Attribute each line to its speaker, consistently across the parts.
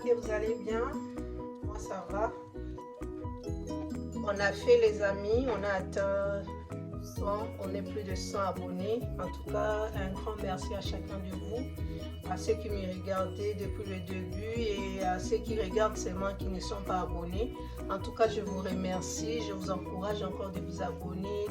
Speaker 1: que vous allez bien. Moi, ça va. On a fait, les amis, on a atteint 100, on est plus de 100 abonnés. En tout cas, un grand merci à chacun de vous, à ceux qui me regardaient depuis le début et à ceux qui regardent seulement qui ne sont pas abonnés. En tout cas, je vous remercie. Je vous encourage encore de vous abonner,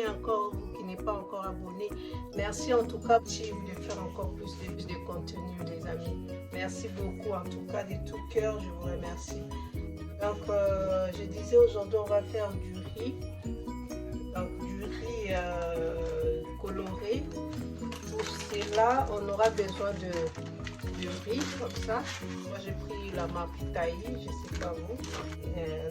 Speaker 1: encore, vous qui n'êtes pas encore abonné. Merci en tout cas de faire encore plus de contenu, les amis. Merci beaucoup en tout cas de tout cœur, je vous remercie. Donc, je disais aujourd'hui, on va faire du riz. Donc, du riz coloré. Pour cela, on aura besoin de riz comme ça. Moi, j'ai pris la marque Taï, je ne sais pas vous.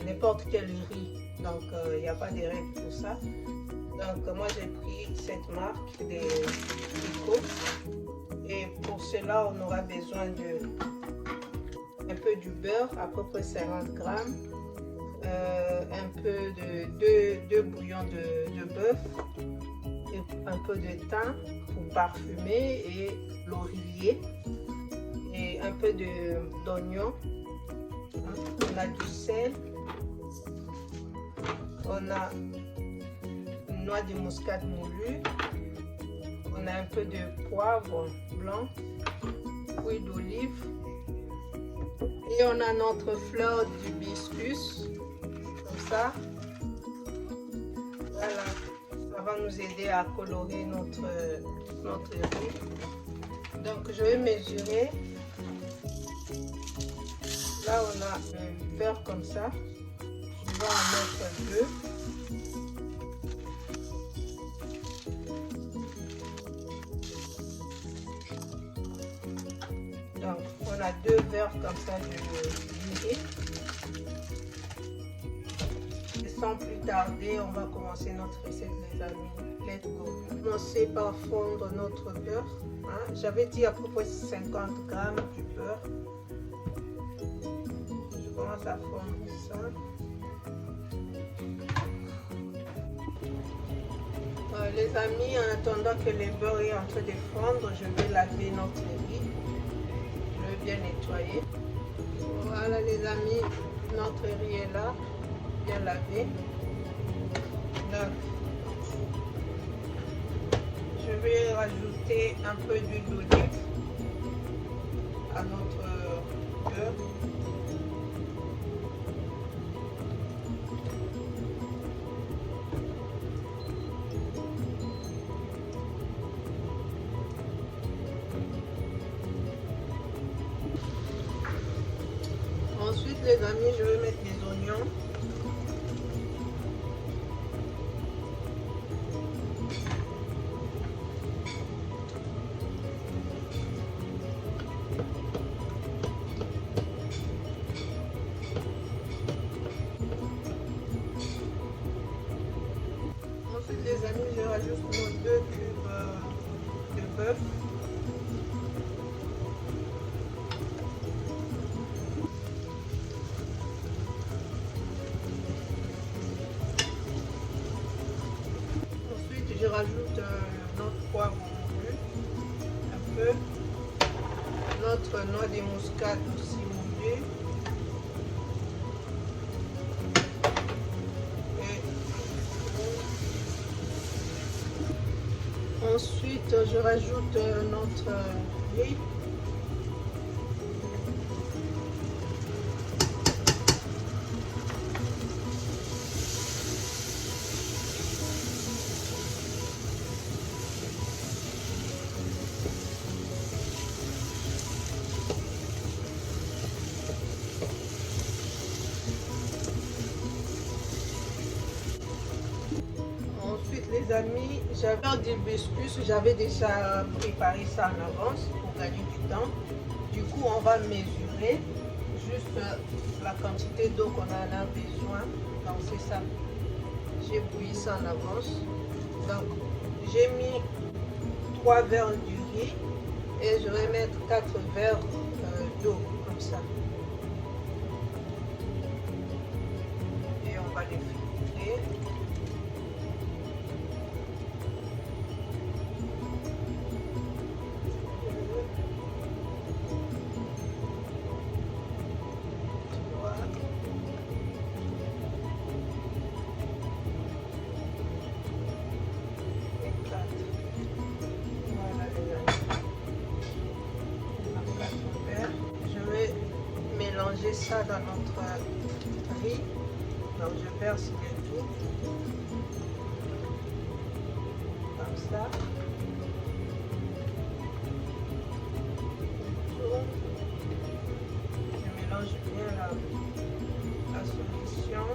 Speaker 1: N'importe quel riz. Donc, il n'y a pas de règle pour ça. Donc, moi, j'ai pris cette marque des Rico. Et pour cela, on aura besoin de un peu du beurre, à peu près 50 grammes, un peu de 2 bouillons de bœuf, et un peu de thym pour parfumer et laurier, et un peu d'oignon. On a du sel, on a une noix de muscade moulue, on a un peu de poivre blanc, huile d'olive. Et on a notre fleur d'hibiscus, comme ça. Voilà, ça va nous aider à colorer notre riz. Donc je vais mesurer. Là on a un beurre comme ça. Je vais en mettre 2. Donc, on a 2 verres comme ça de riz. Et sans plus tarder, on va commencer notre recette, les amis. Let's go. Commencer par fondre notre beurre. Hein. J'avais dit à peu près 50 grammes du beurre. Je commence à fondre ça. Les amis, en attendant que le beurre est en train de fondre, je vais laver notre riz. Bien nettoyer. Voilà les amis, notre riz est là, bien lavé. Donc, je vais rajouter un peu d'huile d'olive à notre beurre. Ensuite, les amis, je vais mettre les oignons. Ensuite, les amis, je rajoute nos 2 cubes de bœuf. Je rajoute notre poivre moulu, un peu, notre noix de muscade aussi moulue, et ensuite je rajoute notre riz. Les amis, j'avais d'hibiscus, j'avais déjà préparé ça en avance pour gagner du temps. Du coup, on va mesurer juste la quantité d'eau qu'on en a besoin. Donc c'est ça. J'ai bouilli ça en avance. Donc j'ai mis 3 verres du riz et je vais mettre 4 verres d'eau comme ça. Et on va les filtrer. verser ça dans notre riz. Donc je verse le tout. Comme ça. Je mélange bien la solution.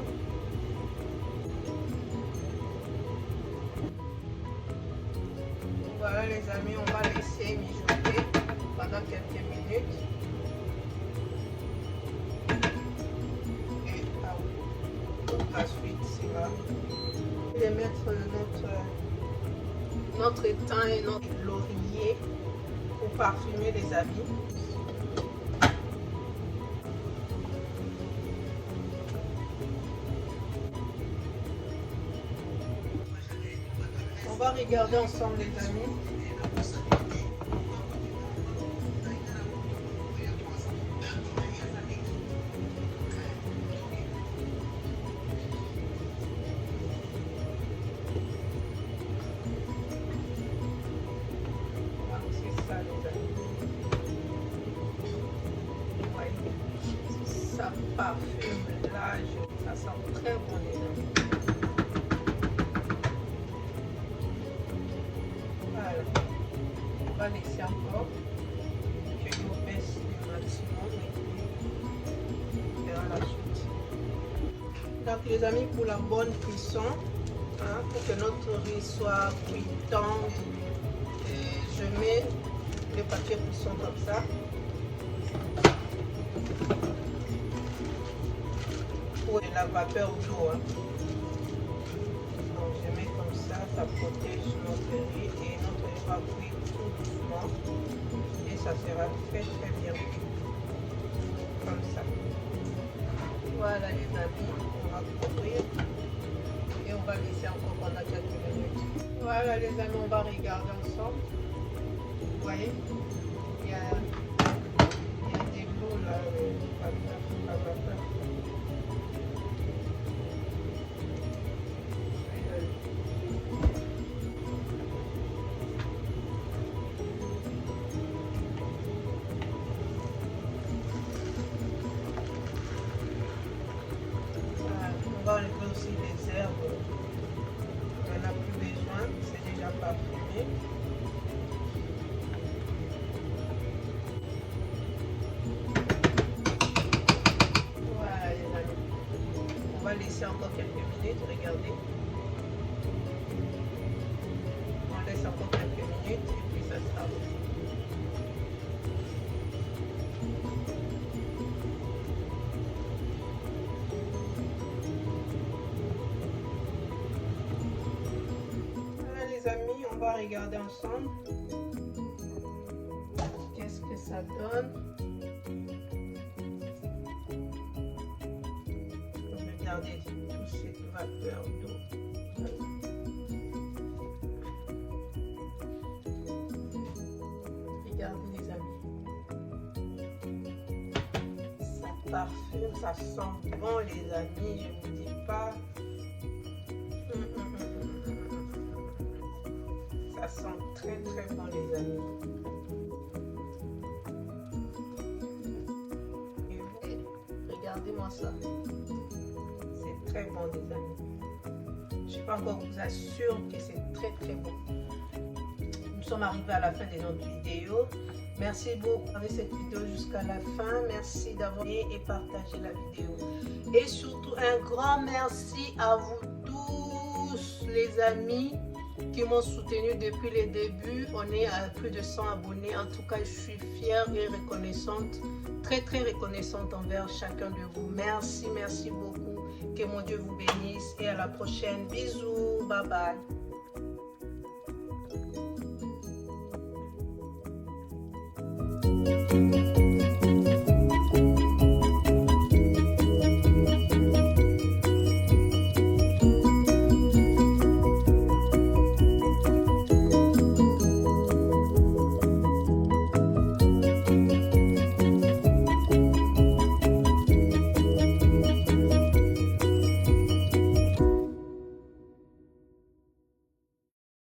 Speaker 1: Voilà les amis, on va laisser mijoter pendant quelques minutes. Et la suite, c'est là. Je vais mettre notre étain et notre laurier pour parfumer les habits. On va regarder ensemble les amis. C'est ça les amis. Ouais. Ça parfume là, ça sent très bon les amis. Voilà. On va laisser encore que l'eau baisse le maximum et puis on verra la suite. Donc les amis, pour la bonne cuisson, hein, pour que notre riz soit cuit tendre, je mets le papier cuisson comme ça. Pour la vapeur d'eau. Hein. Donc je mets comme ça protège notre riz et notre riz va cuire tout doucement et ça sera très bien comme ça. Voilà les amis, on va couvrir et on va laisser encore pendant quelques minutes. Voilà les amis, on va regarder ensemble. Vous voyez, il y a des lots là, la vapeur. On va enlever aussi les herbes. On n'en a plus besoin, c'est déjà parfumé. Voilà les amis. On va laisser encore quelques minutes, regardez. On laisse encore quelques minutes et puis ça sera bon. Amis, on va regarder ensemble qu'est-ce que ça donne. Regardez toute cette vapeur d'eau. Regardez les amis, ça parfume, ça sent bon les amis, je vous dis pas. Ça sent très bon les amis. Et vous, regardez-moi ça. C'est très bon les amis. Je ne peux pas encore vous assurer que c'est très bon. Nous sommes arrivés à la fin de notre vidéo. Merci beaucoup avec cette vidéo jusqu'à la fin. Merci d'avoir aimé et partagé la vidéo. Et surtout un grand merci à vous tous les amis qui m'ont soutenu depuis les débuts. On est à plus de 100 abonnés. En tout cas, je suis fière et reconnaissante, très reconnaissante envers chacun de vous. Merci beaucoup. Que mon Dieu vous bénisse et à la prochaine. Bisous, bye bye.